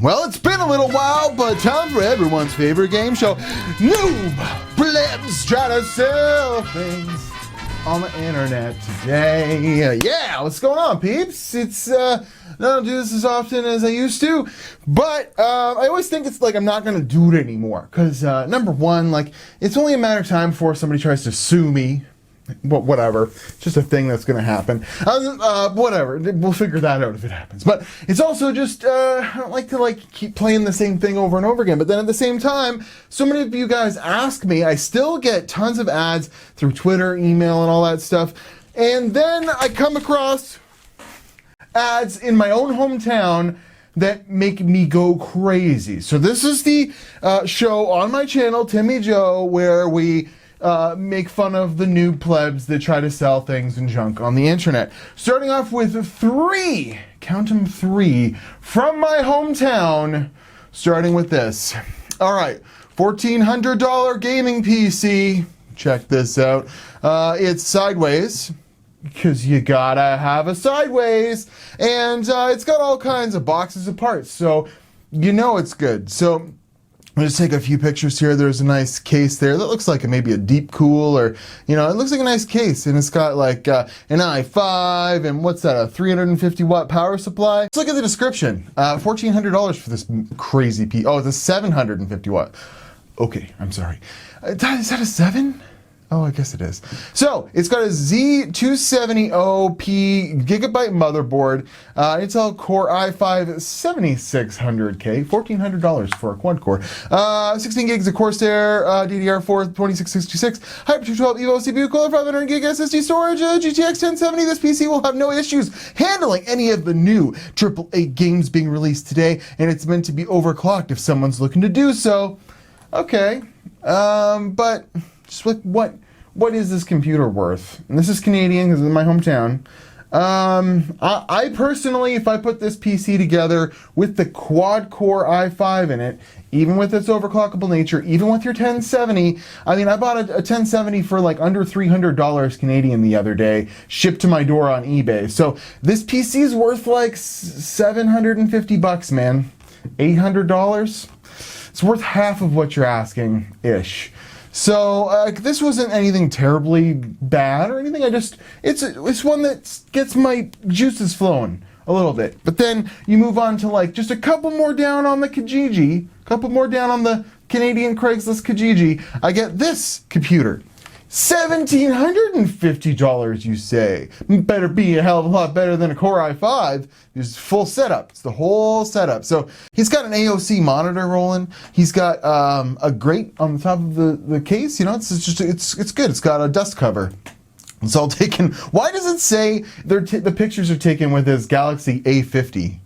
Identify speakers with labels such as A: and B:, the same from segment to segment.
A: Well, it's been a little while, but time for everyone's favorite game show. Noob Plebs try to sell things on the internet today. Yeah, what's going on, peeps? It's, I don't do this as often as I used to, but I always think it's like I'm not going to do it anymore. Because, number one, like, it's only a matter of time before somebody tries to sue me. Whatever, it's just a thing that's going to happen. Whatever, we'll figure that out if it happens. But it's also just I don't like to keep playing the same thing over and over again. But then at the same time, so many of you guys ask me. I still get tons of ads through Twitter, email, and all that stuff. And then I come across ads in my own hometown that make me go crazy. So this is the show on my channel, Timmy Joe, where we make fun of the noob plebs that try to sell things and junk on the internet. Starting off with three, count them three, from my hometown, starting with this. All right, $1,400 gaming PC. Check this out. It's sideways, because you gotta have a sideways, and it's got all kinds of boxes of parts, so you know it's good. So I'll just take a few pictures here. There's a nice case there that looks like maybe a deep cool, or, you know, it looks like a nice case, and it's got like an i5, and what's that, a 350 watt power supply? Let's look at the description. $1,400 for this crazy piece. Oh, it's a 750 watt. Okay, I'm sorry. Is that a 7? Oh, I guess it is. So, it's got a Z270OP gigabyte motherboard, Intel Core i5 7600K, $1,400 for a quad core, 16 gigs of Corsair, DDR4 2666, Hyper 212 Evo CPU cooler, 500 gig SSD storage, GTX 1070. This PC will have no issues handling any of the new AAA games being released today, and it's meant to be overclocked if someone's looking to do so. Okay, but just what is this computer worth? And this is Canadian because it's in my hometown. I personally, if I put this PC together with the quad core i5 in it, even with its overclockable nature, even with your 1070, I mean, I bought a 1070 for like under $300 Canadian the other day, shipped to my door on eBay. So this PC is worth like $750, man. $800? It's worth half of what you're asking-ish. So this wasn't anything terribly bad or anything. It's one that gets my juices flowing a little bit. But then you move on to like just a couple more down on the Kijiji, a couple more down on the Canadian Craigslist Kijiji. I get this computer. $1,750, you say. Better be a hell of a lot better than a Core i5. It's full setup. It's the whole setup. So he's got an AOC monitor rolling. He's got a grate on the top of the case. You know, it's good. It's got a dust cover. It's all taken. Why does it say the pictures are taken with his Galaxy A50?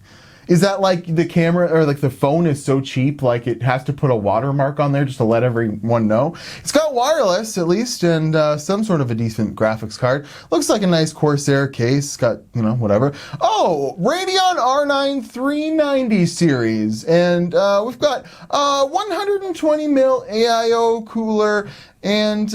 A: Is that like the camera or like the phone is so cheap, like it has to put a watermark on there just to let everyone know? It's got wireless at least, and some sort of a decent graphics card. Looks like a nice Corsair case. Got, you know, whatever. Oh, Radeon R9 390 series, and we've got 120 mil AIO cooler. And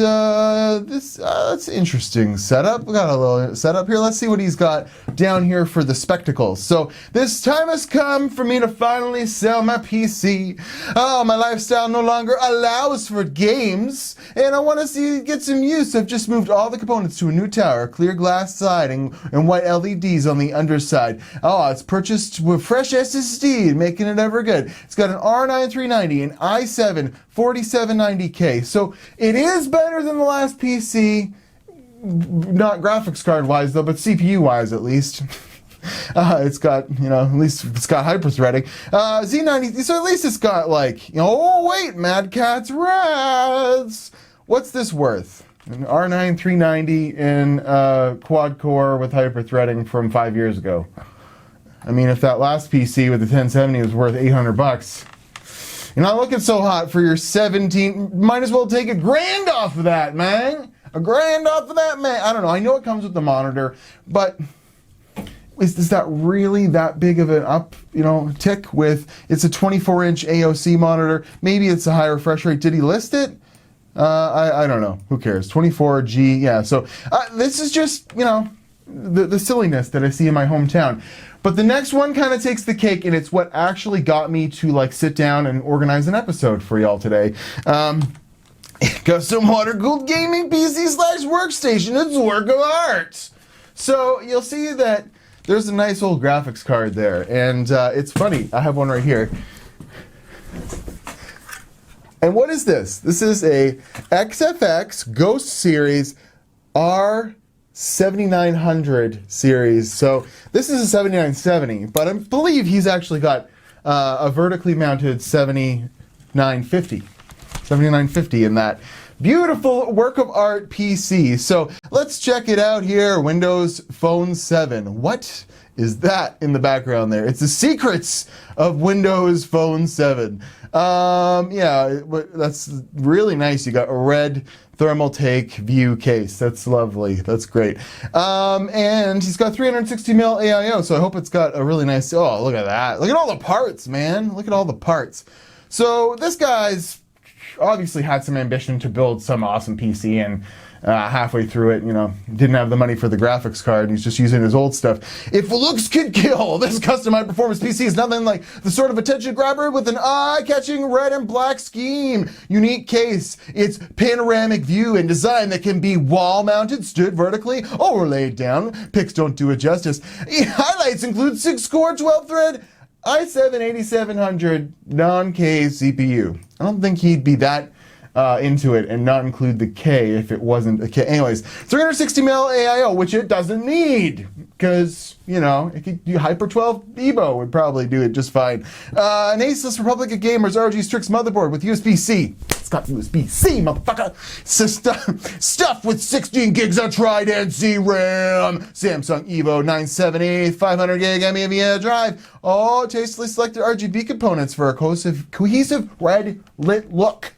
A: this that's interesting setup. We got a little setup here. Let's see what he's got down here for the spectacles. So this time has come for me to finally sell my PC. Oh, my lifestyle no longer allows for games, and I want to get some use. I've just moved all the components to a new tower, clear glass siding, and white LEDs on the underside. Oh, it's purchased with fresh SSD, making it ever good. It's got an R9 390, an i7 4790K. So it is better than the last PC, not graphics card wise though, but CPU wise at least. It's got, you know, at least it's got hyper-threading. Z90, so at least it's got like, you know, oh wait, Mad Catz Rats. What's this worth? An R9 390 in quad core with hyper-threading from 5 years ago. I mean, if that last PC with the 1070 was worth $800, you're not looking so hot for your 17. Might as well take $1,000 off of that, man. $1,000 off of that, man. I don't know. I know it comes with the monitor, but is that really that big of an up, you know, tick with, it's a 24-inch AOC monitor. Maybe it's a high refresh rate. Did he list it? I don't know. Who cares? 24G. Yeah. So this is just, you know, the silliness that I see in my hometown. But the next one kind of takes the cake, and it's what actually got me to like sit down and organize an episode for y'all today. Custom water-cooled gaming PC/workstation. It's a work of art. So you'll see that there's a nice old graphics card there, and it's funny. I have one right here. And what is this? This is a XFX Ghost Series R7900 series. So this is a 7970, but I believe he's actually got a vertically mounted 7950 in that beautiful work of art PC. So let's check it out here. Windows Phone 7. What is that in the background there? It's the secrets of Windows Phone 7. Yeah, that's really nice. You got a red thermal take view case. That's lovely. That's great. And he's got 360mm AIO, so I hope it's got a really nice, oh, look at that. Look at all the parts, man. Look at all the parts. So this guy's obviously had some ambition to build some awesome PC, and halfway through it, you know, didn't have the money for the graphics card, and he's just using his old stuff. If looks could kill, this custom high-performance PC is nothing like the sort of attention grabber with an eye-catching red and black scheme. Unique case, its panoramic view and design that can be wall-mounted, stood vertically, or laid down. Pics don't do it justice. Highlights include 6-core, 12-thread, i7-8700 non-K CPU. I don't think he'd be that into it and not include the K if it wasn't a K. Anyways, 360mm AIO, which it doesn't need, because, you know, it could do Hyper 12 Evo would probably do it just fine. An Asus Republic of Gamers ROG Strix motherboard with USB-C. It's got USB-C, motherfucker. Stuff with 16 gigs of Trident RAM. Samsung Evo 970, 500 gig NVMe drive. All tastefully selected RGB components for a cohesive red lit look.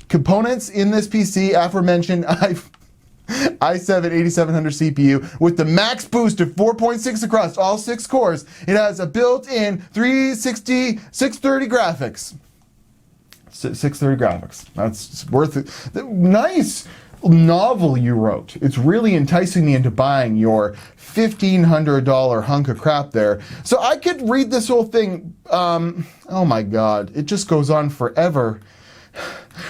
A: Components in this PC, aforementioned i7-8700 CPU with the max boost of 4.6 across all 6 cores. It has a built-in 630 graphics. 630 graphics. That's worth it. Nice novel you wrote. It's really enticing me into buying your $1,500 hunk of crap there. So I could read this whole thing. Oh my God. It just goes on forever.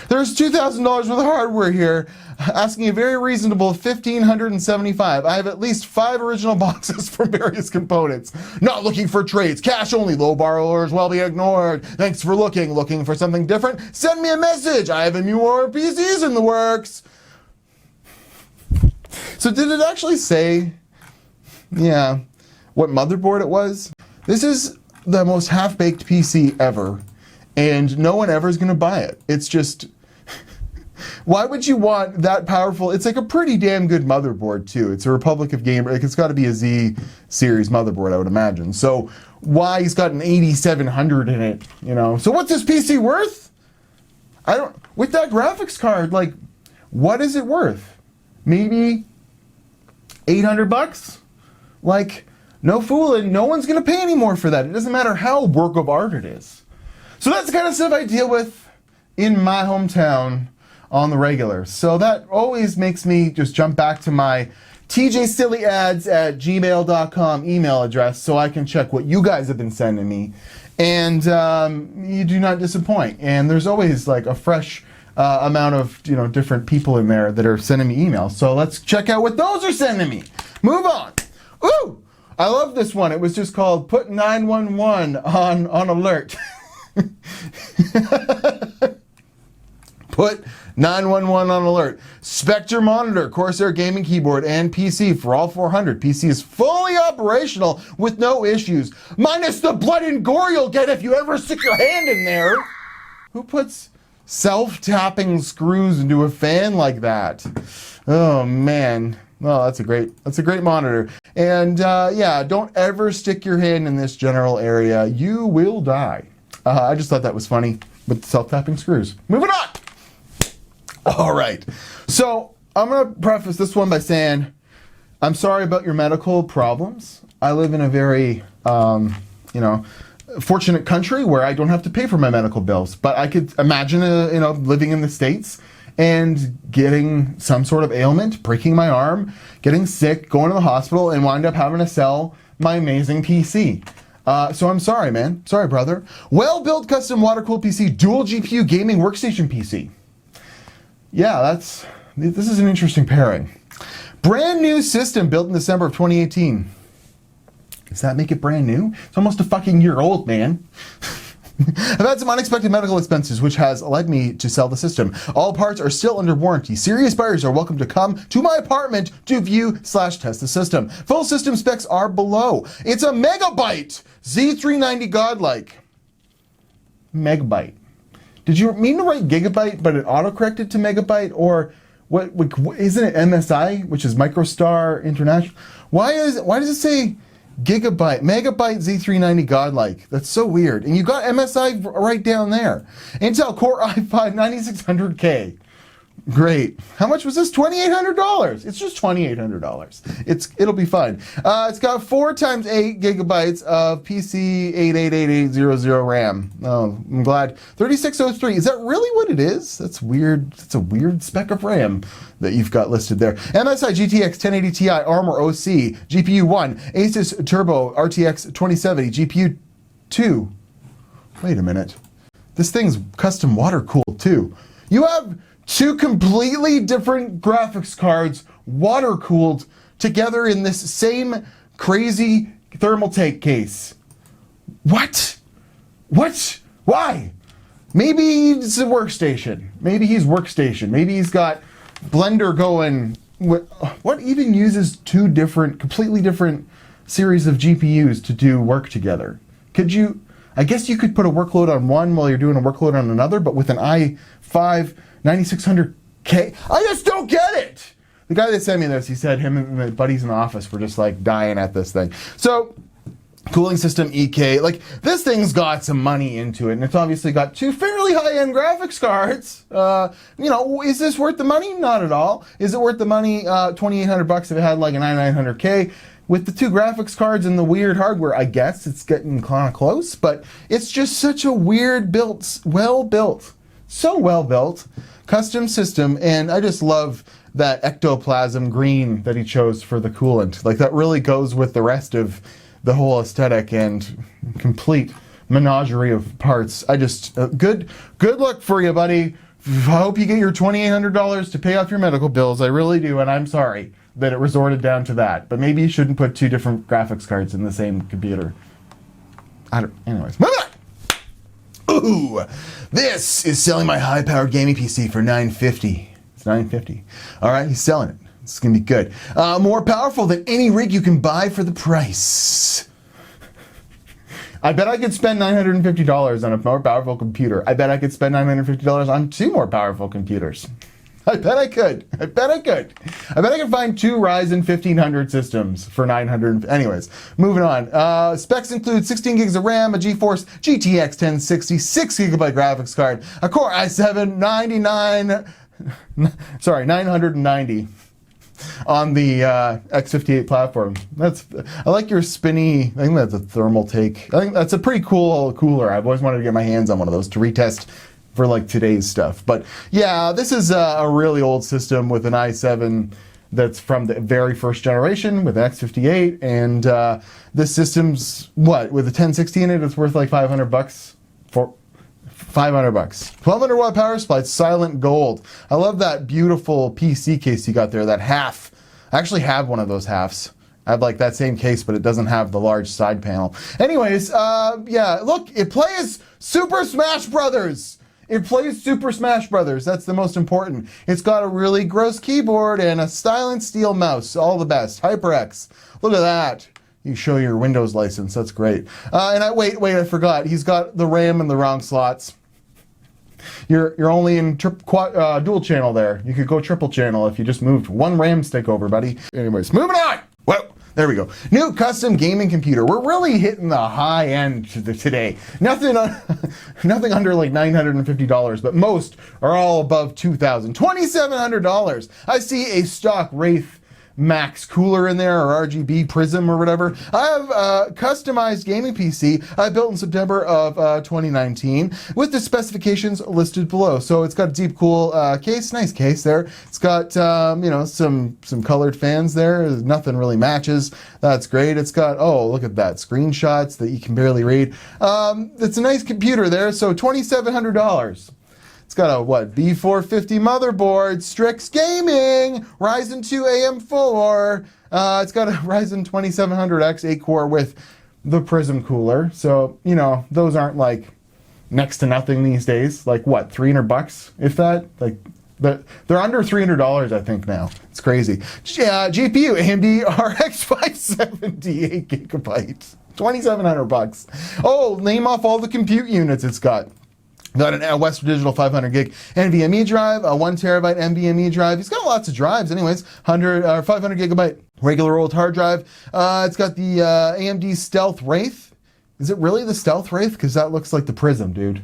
A: There's $2,000 worth of hardware here, asking a very reasonable $1,575. I have at least 5 original boxes from various components. Not looking for trades, cash only, low borrowers will be ignored. Thanks for looking. Looking for something different? Send me a message. I have a new more PCs in the works. So did it actually say, yeah, what motherboard it was? This is the most half-baked PC ever. And no one ever is going to buy it. It's just, why would you want that powerful? It's like a pretty damn good motherboard too. It's a Republic of Gamers. Like, it's got to be a Z series motherboard, I would imagine. So why he's got an 8700 in it, you know? So what's this PC worth? With that graphics card, like, what is it worth? Maybe $800? Like, no fooling. No one's going to pay any more for that. It doesn't matter how work of art it is. So that's the kind of stuff I deal with in my hometown on the regular. So that always makes me just jump back to my tjsillyads@gmail.com email address so I can check what you guys have been sending me. And you do not disappoint. And there's always like a fresh amount of, you know, different people in there that are sending me emails. So let's check out what those are sending me. Move on. Ooh, I love this one. It was just called Put 911 on alert. Put 911 on alert. Spectre monitor, Corsair gaming keyboard, and PC for all 400. PC is fully operational with no issues. Minus the blood and gore you'll get if you ever stick your hand in there. Who puts self-tapping screws into a fan like that? Oh man. Oh, that's a great monitor. And yeah, don't ever stick your hand in this general area. You will die. I just thought that was funny with self-tapping screws. Moving on. All right. So I'm going to preface this one by saying, I'm sorry about your medical problems. I live in a very, fortunate country where I don't have to pay for my medical bills. But I could imagine, living in the States and getting some sort of ailment, breaking my arm, getting sick, going to the hospital, and wind up having to sell my amazing PC. So I'm sorry, man. Sorry, brother. Well-built custom water-cooled PC, dual GPU gaming workstation PC. Yeah, this is an interesting pairing. Brand new system built in December of 2018. Does that make it brand new? It's almost a fucking year old, man. I've had some unexpected medical expenses, which has led me to sell the system. All parts are still under warranty. Serious buyers are welcome to come to my apartment to view/test the system. Full system specs are below. It's a megabyte Z390 godlike. Megabyte. Did you mean to write gigabyte, but it autocorrected to megabyte? Or what? Isn't it MSI, which is MicroStar International? Why does it say gigabyte, megabyte Z390 godlike? That's so weird. And you got MSI right down there. Intel Core i5 9600K. Great. How much was this? $2,800. It's just $2,800. It'll be fine. It's got 4x8 gigabytes of PC 888800 RAM. Oh, I'm glad. 3603. Is that really what it is? That's weird. That's a weird spec of RAM that you've got listed there. MSI GTX 1080 Ti Armor OC GPU 1, Asus Turbo RTX 2070 GPU 2. Wait a minute. This thing's custom water cooled too. You have two completely different graphics cards, water cooled, together in this same crazy thermal take case. What? Why? Maybe it's a workstation. Maybe he's workstation. Maybe he's got Blender going. What even uses two completely different series of GPUs to do work together? I guess you could put a workload on one while you're doing a workload on another, but with an i5 9600K. I just don't get it. The guy that sent me this, he said him and my buddies in the office were just like dying at this thing. So, cooling system EK, like this thing's got some money into it, and it's obviously got two fairly high-end graphics cards. Is this worth the money? Not at all. Is it worth the money? $2,800 if it had like a 9900K. With the two graphics cards and the weird hardware, I guess it's getting kind of close, but it's just such a weird built, so well built, custom system, and I just love that ectoplasm green that he chose for the coolant. Like that really goes with the rest of the whole aesthetic and complete menagerie of parts. I just, good luck for you, buddy. I hope you get your $2,800 to pay off your medical bills. I really do, and I'm sorry that it resorted down to that. But maybe you shouldn't put two different graphics cards in the same computer. Anyways, move on! Ooh, this is selling my high-powered gaming PC for $950. It's $950. All right, he's selling it. This is gonna be good. More powerful than any rig you can buy for the price. I bet I could spend $950 on a more powerful computer. I bet I could spend $950 on two more powerful computers. I bet I could. I bet I could find two Ryzen 1500 systems for $900. Anyways, moving on. Specs include 16 gigs of RAM, a GeForce GTX 1060, 6GB graphics card, a Core i7 990 on the X58 platform. I like your spinny, I think that's a thermal take. I think that's a pretty cool cooler. I've always wanted to get my hands on one of those to retest for like today's stuff. But yeah, this is a really old system with an i7 that's from the very first generation with an X58, and this system's with a 1060 in it, it's worth like $500 for $500. 1200 watt power supply, it's silent gold. I love that beautiful PC case you got there, that half. I actually have one of those halves. I have like that same case, but it doesn't have the large side panel. Anyways, yeah, look, it plays Super Smash Brothers. It plays Super Smash Brothers. That's the most important. It's got a really gross keyboard and a silent steel mouse. All the best. HyperX. Look at that. You show your Windows license. That's great. Wait, I forgot. He's got the RAM in the wrong slots. You're only in dual channel there. You could go triple channel if you just moved one RAM stick over, buddy. Anyways, moving on. Well, there we go. New custom gaming computer. We're really hitting the high end today. Nothing under like $950, but most are all above $2,000. $2,700. I see a stock Wraith max cooler in there, or RGB prism or whatever. I have a customized gaming PC I built in September of 2019 with the specifications listed below. So it's got a deep cool case, nice case there. It's got you know, some colored fans there. Nothing really matches. That's great. It's got, oh, look at that, screenshots that you can barely read. It's a nice computer there. So $2,700. It's got a, what, B450 motherboard, Strix Gaming, Ryzen 2 AM4. It's got a Ryzen 2700X 8-core with the Prism cooler. So, you know, those aren't like next to nothing these days. Like what, $300, if that? Like, they're under $300, I think, now. It's crazy. GPU, AMD RX 570, 8 gigabytes, $2,700. Oh, name off all the compute units it's got. Got an Western Digital 500 gig NVMe drive, a 1 terabyte NVMe drive. He's got lots of drives anyways, 500 gigabyte regular old hard drive. It's got the AMD Stealth Wraith. Is it really the Stealth Wraith? Because that looks like the Prism, dude.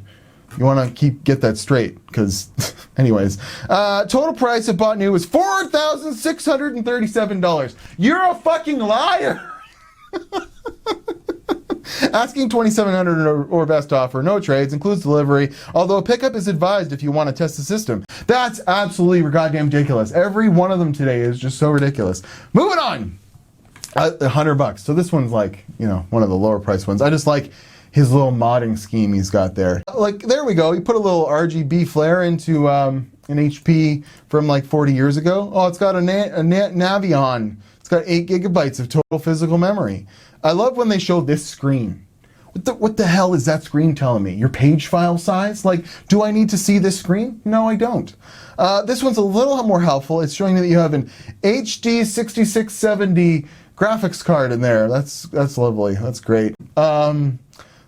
A: You want to get that straight, because anyways. Total price of bought new was $4,637. You're a fucking liar! Asking $2,700 or best offer, no trades, includes delivery, although a pickup is advised if you want to test the system. That's absolutely goddamn ridiculous. Every one of them today is just so ridiculous. Moving on. $100. So this one's like, you know, one of the lower price ones. I just like his little modding scheme he's got there. Like, there we go. He put a little RGB flare into an HP from like 40 years ago. Oh, it's got a Navion. It's got 8 gigabytes of total physical memory. I love when they show this screen. What the hell is that screen telling me? Your page file size? Like, do I need to see this screen? No, I don't. This one's a little more helpful. It's showing me that you have an HD 6670 graphics card in there. That's lovely. That's great.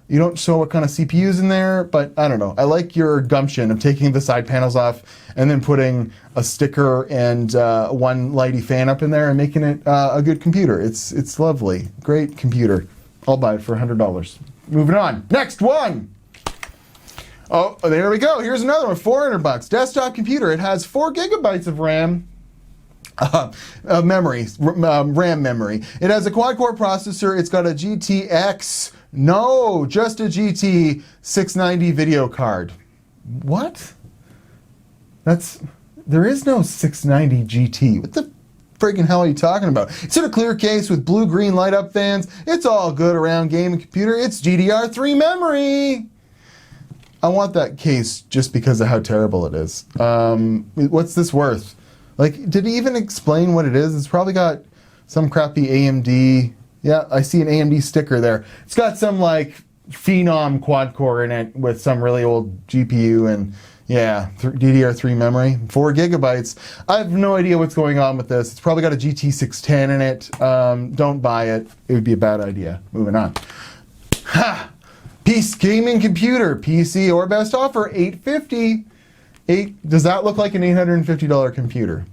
A: You don't show what kind of CPU's in there, but I don't know. I like your gumption of taking the side panels off and then putting a sticker and one lighty fan up in there and making it a good computer. It's lovely. Great computer. I'll buy it for $100. Moving on. Next one. Oh, there we go. Here's another one. $400. Desktop computer. It has 4 gigabytes of RAM. Memory, RAM memory. It has a quad-core processor. It's got a GTX. No, just a GT 690 video card. What? There is no 690 GT. What the friggin' hell are you talking about? It's in a clear case with blue-green light-up fans. It's all good around gaming computer. It's GDR3 memory. I want that case just because of how terrible it is. What's this worth? Like, did he even explain what it is? It's probably got some crappy AMD. Yeah, I see an AMD sticker there. It's got some, like, Phenom quad-core in it with some really old GPU and, yeah, DDR3 memory. 4 gigabytes. I have no idea what's going on with this. It's probably got a GT 610 in it. Don't buy it. It would be a bad idea. Moving on. Ha! PC gaming computer. PC or best offer, $850. Does that look like an $850 computer?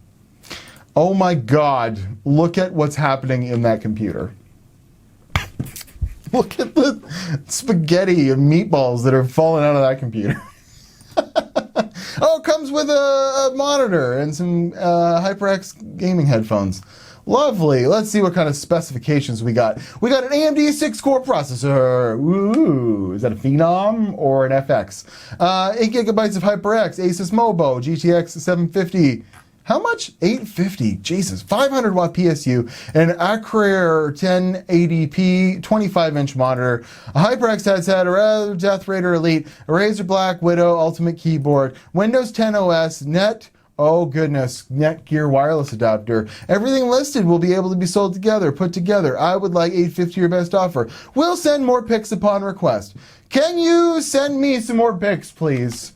A: Oh my God, look at what's happening in that computer. Look at the spaghetti and meatballs that are falling out of that computer. Oh, it comes with a monitor and some HyperX gaming headphones. Lovely. Let's see what kind of specifications we got. We got an AMD 6-core processor. Ooh, is that a Phenom or an FX? 8 gigabytes of HyperX, Asus Mobo, GTX 750. How much? $850. Jesus. 500 watt PSU, an Acrair 1080p 25-inch monitor, a HyperX headset, a Razer Death Raider Elite, a Razer Black Widow Ultimate keyboard, Windows 10 OS, oh goodness, Netgear wireless adapter. Everything listed will be able to be sold together, put together. I would like $850 your best offer. We'll send more pics upon request. Can you send me some more pics, please?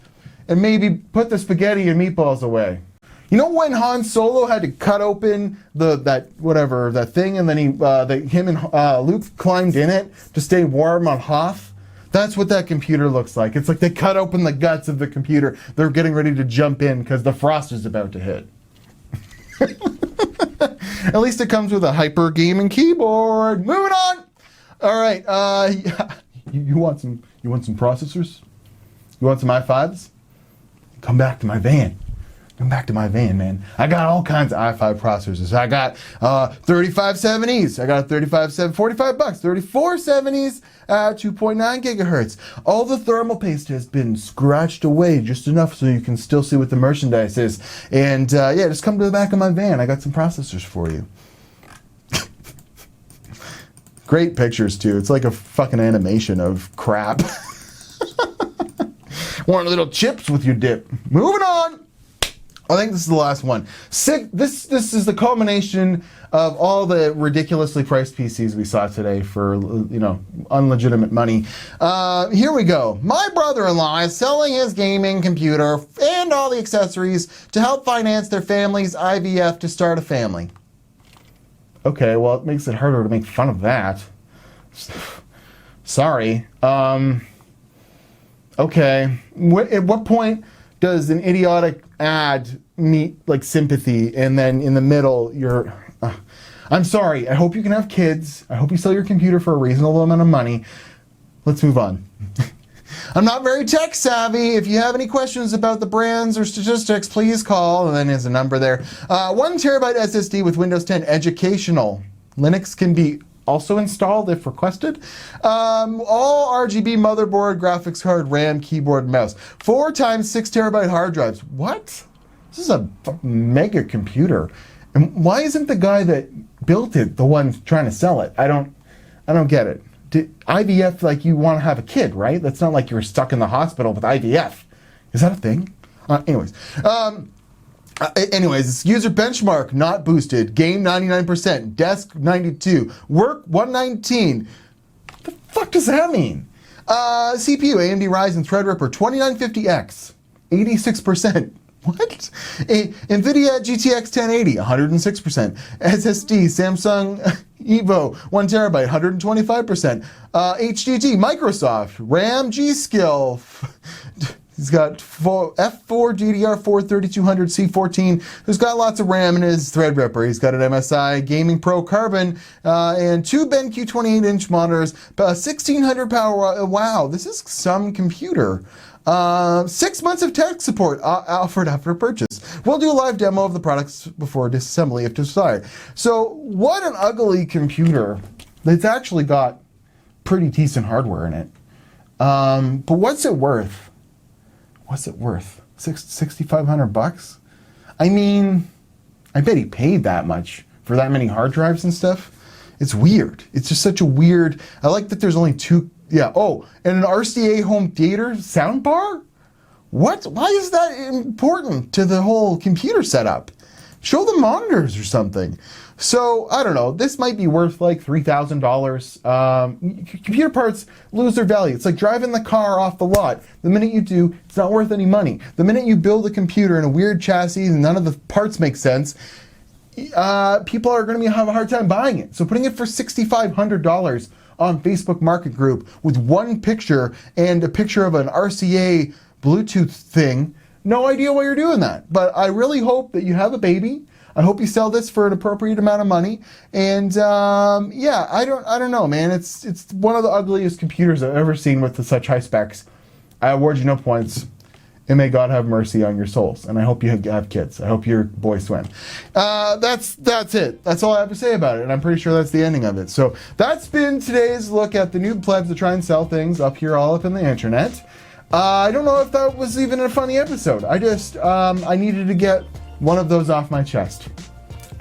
A: And maybe put the spaghetti and meatballs away. You know when Han Solo had to cut open that thing, and then him and Luke climbed in it to stay warm on Hoth? That's what that computer looks like. It's like they cut open the guts of the computer. They're getting ready to jump in because the frost is about to hit. At least it comes with a hyper gaming keyboard. Moving on. All right. You want some processors? You want some i5s? Come back to my van. back to my van, man. I got all kinds of i5 processors. I got 3570s. I got 3570, 45 bucks, 3470s at 2.9 gigahertz. All the thermal paste has been scratched away just enough so you can still see what the merchandise is. And yeah, just come to the back of my van. I got some processors for you. Great pictures too. It's like a fucking animation of crap. Want little chips with your dip. Moving on. I think this is the last one. This is the culmination of all the ridiculously priced PCs we saw today for, you know, unlegitimate money. Here we go. My brother-in-law is selling his gaming computer and all the accessories to help finance their family's IVF to start a family. Okay, well, it makes it harder to make fun of that. Sorry. Okay. At what point does an idiotic ad meet like sympathy, and then in the middle you're I'm sorry, I hope you can have kids, I hope you sell your computer for a reasonable amount of money. Let's move on. I'm not very tech savvy. If you have any questions about the brands or statistics, please call, and then there's a number there. 1 terabyte SSD with Windows 10 educational. Linux can be also installed if requested. All RGB motherboard, graphics card, RAM, keyboard, mouse. 4 times 6 terabyte hard drives. What? This is a mega computer. And why isn't the guy that built it the one trying to sell it? I don't get it. IVF, like you want to have a kid, right? That's not like you're stuck in the hospital with IVF. Is that a thing? Anyways, it's user benchmark not boosted, game 99%, desk 92, work 119. What the fuck does that mean? CPU AMD Ryzen Threadripper 2950X, 86%. What? NVIDIA GTX 1080, 106%. SSD Samsung Evo 1 terabyte, 125%. HDD Microsoft RAM G-Skill. He's got F4 DDR4 3200 C14. Who's got lots of RAM in his Threadripper. He's got an MSI Gaming Pro Carbon and 2 BenQ 28-inch monitors, 1600 power. Wow, this is some computer. 6 months of tech support offered after purchase. We'll do a live demo of the products before disassembly if desired. So what an ugly computer that's actually got pretty decent hardware in it. But what's it worth? What's it worth? $6,500? I mean, I bet he paid that much for that many hard drives and stuff. It's weird. It's just such a weird. I like that there's only 2. Yeah. Oh, and an RCA home theater soundbar? What? Why is that important to the whole computer setup? Show the monitors or something. So, I don't know. This might be worth like $3,000. Computer parts lose their value. It's like driving the car off the lot. The minute you do, it's not worth any money. The minute you build a computer in a weird chassis and none of the parts make sense, people are going to have a hard time buying it. So putting it for $6,500 on Facebook Market Group with one picture and a picture of an RCA Bluetooth thing, no idea why you're doing that. But I really hope that you have a baby. I hope you sell this for an appropriate amount of money. And yeah, I don't know, man. It's one of the ugliest computers I've ever seen with such high specs. I award you no points. And may God have mercy on your souls. And I hope you have kids. I hope your boys swim. That's it. That's all I have to say about it. And I'm pretty sure that's the ending of it. So that's been today's look at the new plebs that try and sell things up in the internet. I don't know if that was even a funny episode. I just, I needed to get one of those off my chest.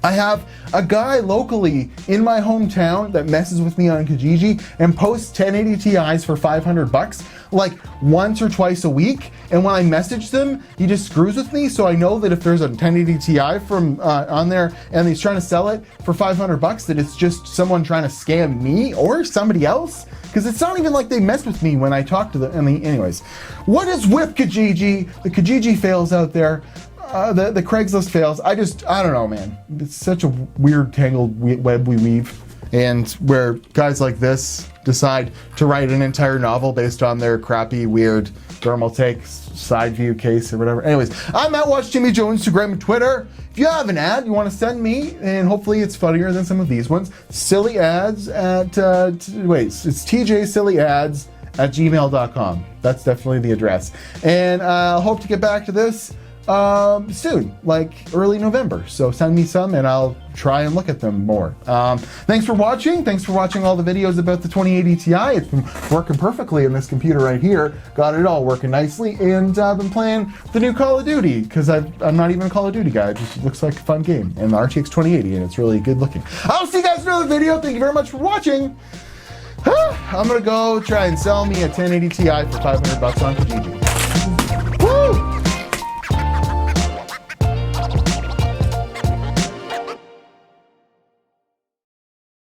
A: I have a guy locally in my hometown that messes with me on Kijiji and posts 1080 Ti's for $500 like once or twice a week. And when I message them, he just screws with me. So I know that if there's a 1080 Ti from on there and he's trying to sell it for $500, that it's just someone trying to scam me or somebody else. Because it's not even like they mess with me when I talk to them. I mean, anyways, what is with Kijiji? The Kijiji fails out there. The Craigslist fails. I don't know, man. It's such a weird, tangled web we weave. And where guys like this decide to write an entire novel based on their crappy, weird thermal take side view case or whatever. Anyways, I'm at Watch Timmy Joe, Instagram and Twitter. If you have an ad you want to send me, and hopefully it's funnier than some of these ones, silly ads at, it's tjsillyads@gmail.com. That's definitely the address. And I'll hope to get back to this soon, like early November. So send me some and I'll try and look at them more. Thanks for watching. Thanks for watching all the videos about the 2080 Ti. It's been working perfectly in this computer right here. Got it all working nicely. And I've been playing the new Call of Duty because I'm not even a Call of Duty guy. It just looks like a fun game. And the RTX 2080, and it's really good looking. I'll see you guys in another video. Thank you very much for watching. I'm gonna go try and sell me a 1080 Ti for $500 on Kijiji.